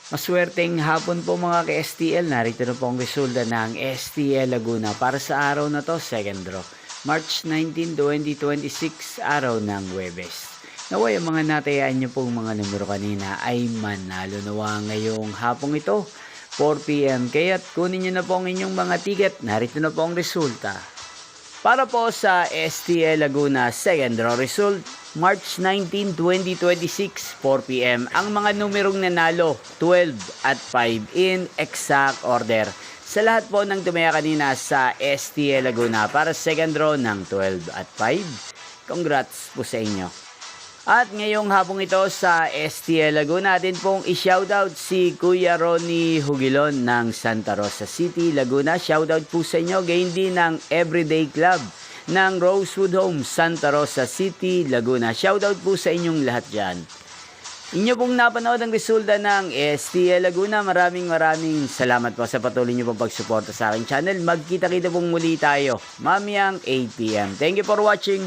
Maswerteng hapon po mga ka-STL. Narito na po ang resulta ng STL Laguna para sa araw na to, second draw. March 19, 2026, araw ng Huwebes. Naway ang mga natayaan niyo pong mga numero kanina ay manalo nawa ngayong hapong ito, 4 p.m. Kaya't kunin niyo na po ang inyong mga ticket. Narito na po ang resulta. Para po sa STL Laguna second draw result, March 19, 2026, 4 p.m. Ang mga numerong nanalo, 12 at 5 in exact order. Sa lahat po ng tumaya kanina sa STL Laguna para second draw ng 12 at 5, congrats po sa inyo. At ngayong hapong ito sa STL Laguna, natin pong i-shoutout si Kuya Ronnie Hugilon ng Santa Rosa City, Laguna. Shoutout po sa inyo. Gayon din ng Everyday Club ng Rosewood Homes, Santa Rosa City, Laguna. Shoutout po sa inyong lahat dyan. Inyo pong napanood ang resulta ng STL Laguna. Maraming salamat po sa patuloy nyo pong pagsuporta sa aking channel. Magkita-kita pong muli tayo mamayang 8 p.m. Thank you for watching.